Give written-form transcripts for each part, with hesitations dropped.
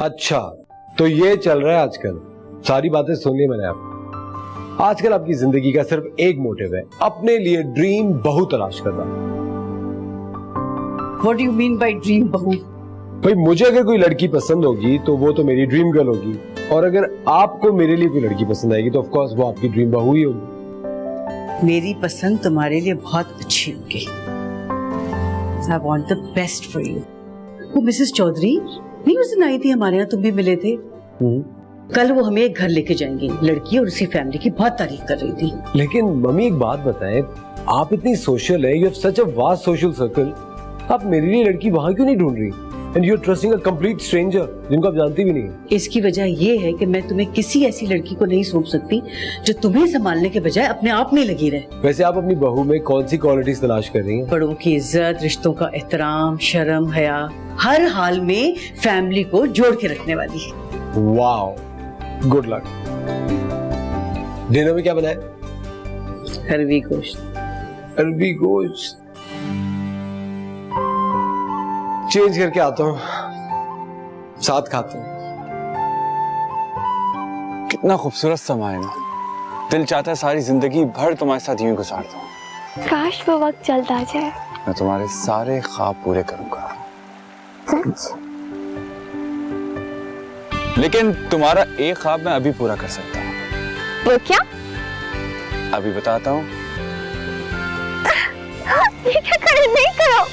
अच्छा, तो ये चल रहा है आजकल। सारी बातें सुनी मैंने आप। आजकल आपकी जिंदगी का सिर्फ एक मोटिव है, अपने लिए ड्रीम बहू तलाश करना। What do you mean by dream बहू? भाई मुझे अगर कोई लड़की पसंद होगी तो वो तो मेरी ड्रीम गर्ल होगी, और अगर आपको मेरे लिए कोई लड़की पसंद आएगी तो ऑफ कोर्स वो आपकी ड्रीम बहू ही होगी। मेरी पसंद तुम्हारे लिए बहुत अच्छी होगी। I want the best for you. वो मिसेस चौधरी नहीं उस दिन आई थी हमारे यहाँ, तुम भी मिले थे। कल वो हमें एक घर लेके जाएंगे, लड़की और उसकी फैमिली की बहुत तारीफ कर रही थी। लेकिन मम्मी एक बात बताएं, आप इतनी सोशल है, you have such a vast social circle, आप मेरे लिए लड़की वहां क्यों नहीं ढूंढ रही? And you are trusting a complete stranger जिनको आप जानती भी नहीं। इसकी वजह ये है कि मैं तुम्हें किसी ऐसी लड़की को नहीं सौंप सकती जो तुम्हें संभालने के बजाय अपने आप में लगी रहे। वैसे आप अपनी बहू में कौन सी क्वालिटीज तलाश कर रही हैं? बड़ों की इज्जत, रिश्तों का एहतराम, शर्म, हया, हर हाल में फैमिली को जोड़ के रखने वाली। Wow, good luck. डिनर में क्या बनाया? अरबी गोश्त। अरबी गोश्त चेंज करके आता हूँ, साथ खाते हैं। कितना खूबसूरत समा है ना, दिल चाहता है सारी जिंदगी भर तुम्हारे साथ यूं गुजार दूं। काश वो वक्त जल्द आ जाए। मैं तुम्हारे सारे ख्वाब पूरे करूंगा। सच? लेकिन तुम्हारा एक ख्वाब मैं अभी पूरा कर सकता हूँ। वो क्या? अभी बताता हूँ। ये क्या करे? नहीं करो।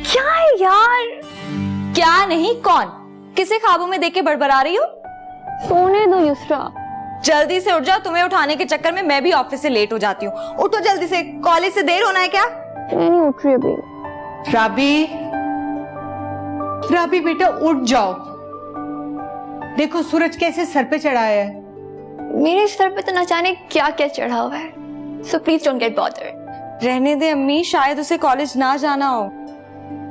क्या है यार? क्या नहीं, कौन? किसे ख्वाबों में देख के बड़बड़ा रही हो? सोने दो युसरा। जल्दी से उठ जाओ, तुम्हें उठाने के चक्कर में मैं भी ऑफिस से लेट हो जाती हूँ। उठो जल्दी से, कॉलेज से देर होना है क्या? मैं नहीं उठ रही अभी। राबी, राबी बेटा उठ जाओ। देखो सूरज कैसे सर पे चढ़ा है। मेरे सर पे तो न जाने क्या क्या चढ़ा हुआ है। So please don't get bothered. रहने दे अम्मी, शायद उसे कॉलेज ना जाना हो।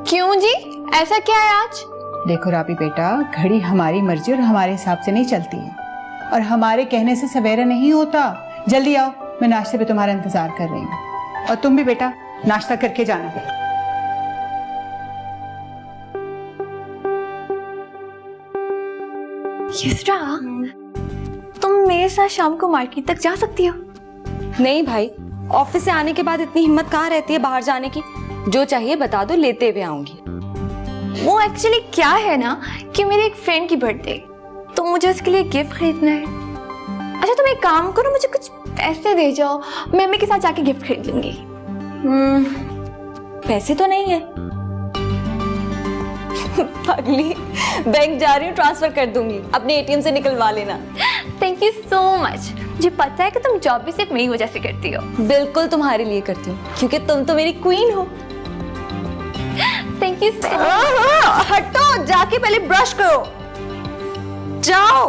क्यों जी? ऐसा क्या है आज? देखो राबी बेटा, घड़ी हमारी मर्जी और हमारे हिसाब से नहीं चलती है, और हमारे कहने से सवेरा नहीं होता। जल्दी आओ, मैं नाश्ते पे तुम्हारा इंतजार कर रही हूँ, और तुम भी बेटा नाश्ता करके जाना। युसरा, तुम मेरे साथ शाम को मार्केट तक जा सकती हो? नहीं भाई, ऑफिस से आने के बाद इतनी हिम्मत कहाँ रहती है बाहर जाने की। जो चाहिए बता दो, लेते हुए आऊंगी। वो एक्चुअली क्या है ना कि मेरी एक फ्रेंड की बर्थडे, तो मुझे उसके लिए गिफ्ट खरीदना है। अच्छा तुम एक काम करो, मुझे कुछ पैसे दे जाओ, मैं मम्मी के साथ जाके गिफ्ट खरीद लूंगी। पैसे तो नहीं है। पगली, बैंक जा रही हूँ, ट्रांसफर कर दूंगी, अपने एटीएम से निकलवा लेना। Thank you so much. मुझे पता है कि तुम जॉब भी सिर्फ मेरी वजह से करती हो। बिल्कुल तुम्हारे लिए करती हूँ, क्योंकि तुम तो मेरी क्वीन हो। Thank you so much. हटो, जाके पहले ब्रश करो, जाओ।